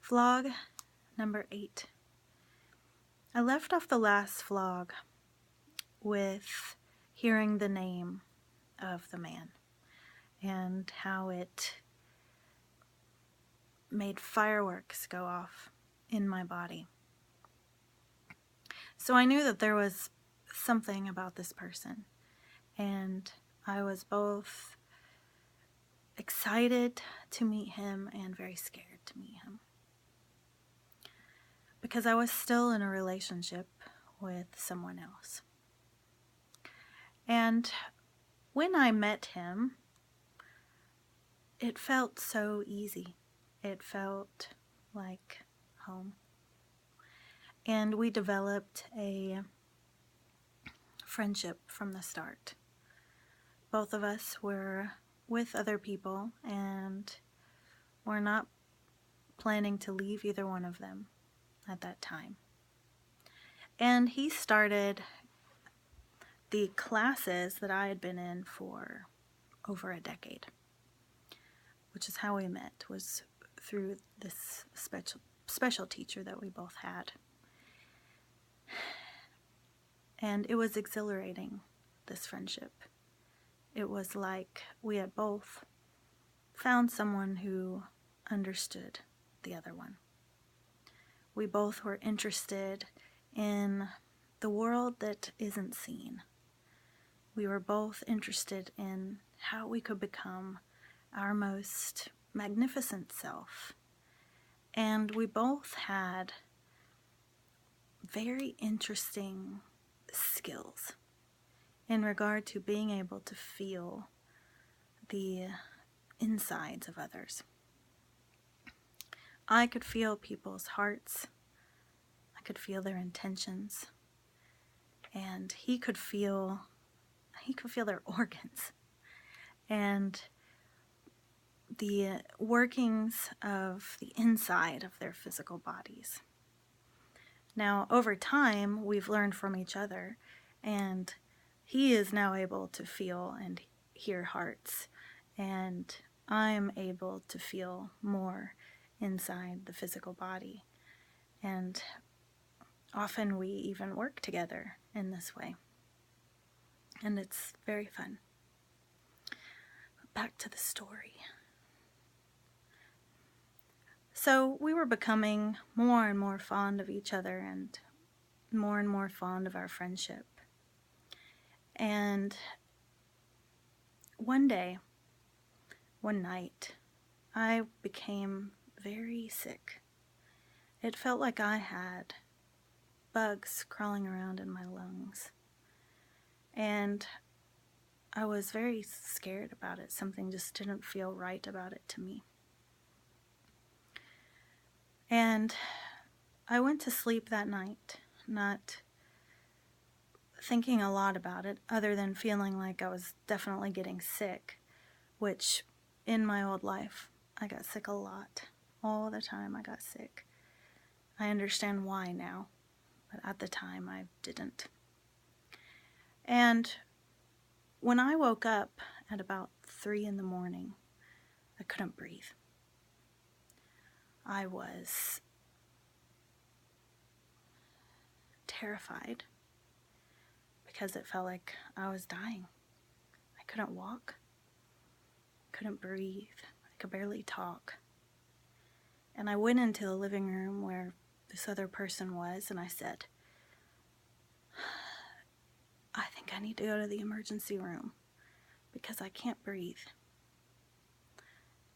Vlog number 8. I left off the last vlog with hearing the name of the man and how it made fireworks go off in my body. So I knew that there was something about this person, and I was both excited to meet him and very scared to meet him, because I was still in a relationship with someone else. And when I met him, it felt so easy. It felt like home. And we developed a friendship from the start. Both of us were with other people, and we're not planning to leave either one of them at that time. And he started the classes that I had been in for over a decade, which is how we met, was through this special teacher that we both had. And it was exhilarating, this friendship. It was like we had both found someone who understood the other one. We both were interested in the world that isn't seen. We were both interested in how we could become our most magnificent self. And we both had very interesting skills in regard to being able to feel the insides of others. I could feel people's hearts. I could feel their intentions. And he could feel their organs and the workings of the inside of their physical bodies. Now, over time, we've learned from each other, and he is now able to feel and hear hearts, and I'm able to feel more inside the physical body. And often we even work together in this way. And it's very fun. But back to the story. So we were becoming more and more fond of each other and more fond of our friendship. And one night, I became very sick. It felt like I had bugs crawling around in my lungs. And I was very scared about it. Something just didn't feel right about it to me. And I went to sleep that night, not thinking a lot about it, other than feeling like I was definitely getting sick, which in my old life, I got sick a lot. All the time I got sick. I understand why now, but at the time I didn't. And when I woke up at about 3 in the morning, I couldn't breathe. I was terrified because it felt like I was dying. I couldn't walk, couldn't breathe, I could barely talk. And I went into the living room where this other person was, and I said, I think I need to go to the emergency room because I can't breathe.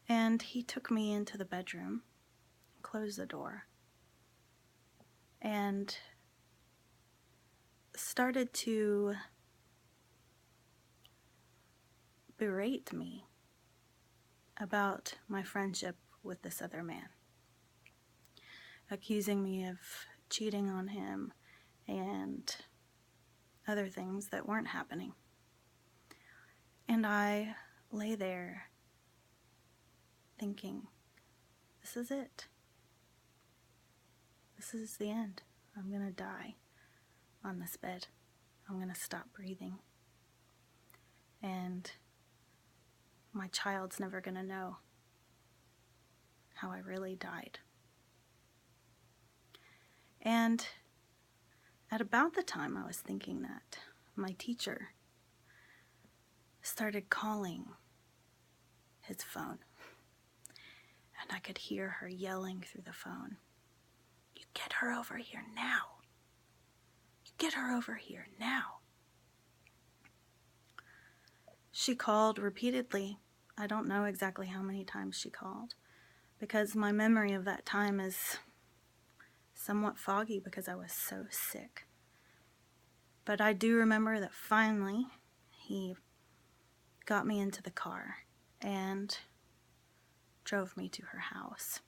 And he took me into the bedroom, closed the door, and started to berate me about my friendship with this other man, accusing me of cheating on him and other things that weren't happening. And I lay there thinking, this is it. This is the end. I'm gonna die on this bed. I'm gonna stop breathing. And my child's never gonna know how I really died. And at about the time I was thinking that, my teacher started calling his phone. And I could hear her yelling through the phone, "You get her over here now. You get her over here now." She called repeatedly. I don't know exactly how many times she called, because my memory of that time is somewhat foggy because I was so sick. But I do remember that finally he got me into the car and drove me to her house.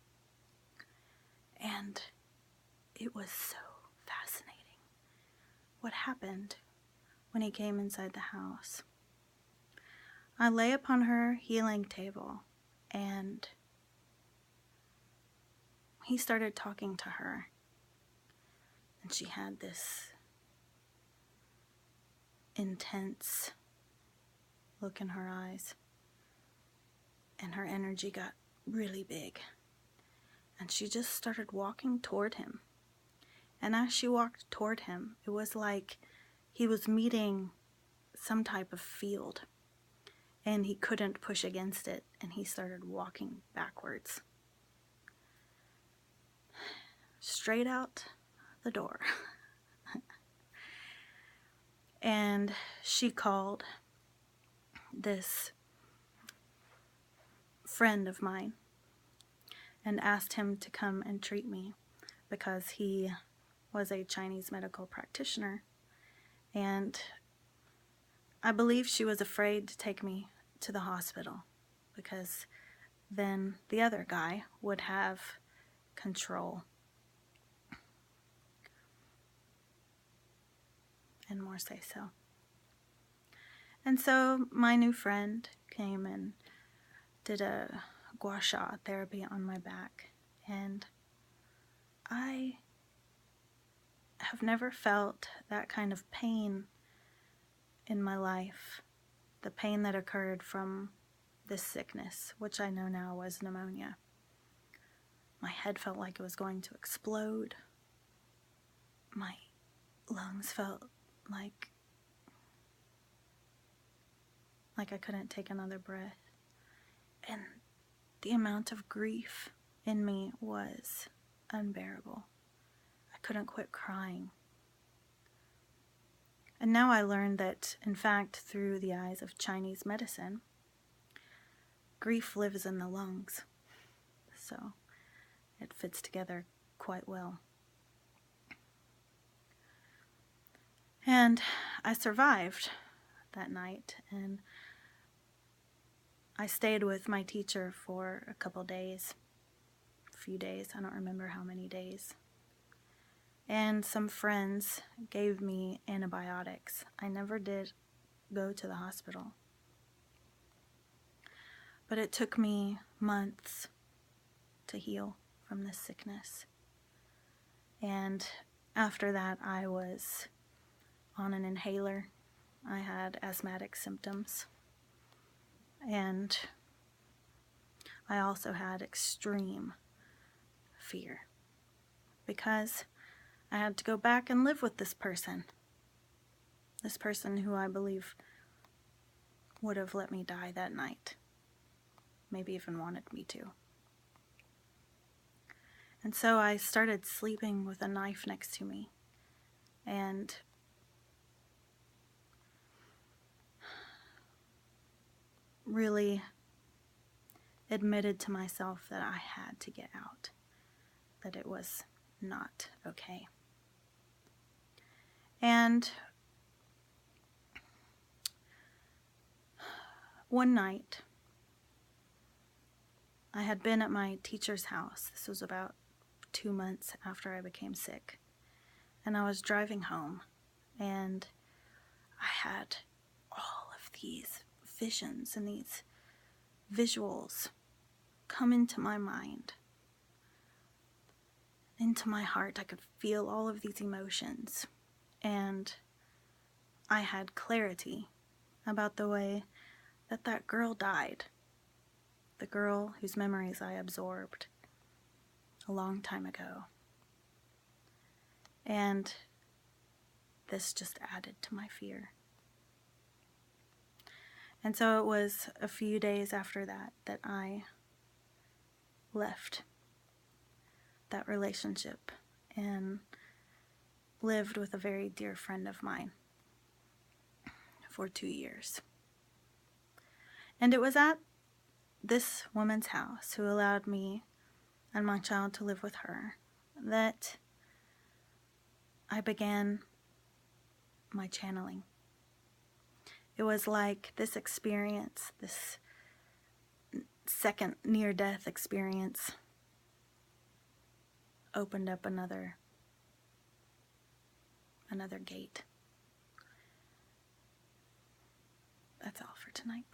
And it was so fascinating what happened when he came inside the house. I lay upon her healing table, and he started talking to her. And she had this intense look in her eyes, and her energy got really big. And she just started walking toward him. And as she walked toward him, it was like he was meeting some type of field, and he couldn't push against it, and he started walking backwards, straight out the door. And she called this friend of mine and asked him to come and treat me, because he was a Chinese medical practitioner, and I believe she was afraid to take me to the hospital, because then the other guy would have control and more say so. And so my new friend came and did a gua sha therapy on my back, and I have never felt that kind of pain in my life, the pain that occurred from this sickness, which I know now was pneumonia. My head felt like it was going to explode. My lungs felt like I couldn't take another breath. And the amount of grief in me was unbearable. I couldn't quit crying. And now I learned that, in fact, through the eyes of Chinese medicine, grief lives in the lungs. So it fits together quite well. And I survived that night, and I stayed with my teacher for a few days, I don't remember how many days. And some friends gave me antibiotics. I never did go to the hospital. But it took me months to heal from this sickness. And after that, I was on an inhaler. I had asthmatic symptoms. And I also had extreme fear, because I had to go back and live with this person who I believe would have let me die that night, maybe even wanted me to. And so I started sleeping with a knife next to me, and really admitted to myself that I had to get out, that it was not okay. And one night, I had been at my teacher's house. This was about 2 months after I became sick. And I was driving home, and I had all of these visions and these visuals come into my mind, into my heart. I could feel all of these emotions, and I had clarity about the way that girl died, the girl whose memories I absorbed a long time ago. And this just added to my fear. And so it was a few days after that that I left that relationship and lived with a very dear friend of mine for 2 years. And it was at this woman's house, who allowed me and my child to live with her, that I began my channeling. It was like this experience, this second near-death experience, opened up another gate. That's all for tonight.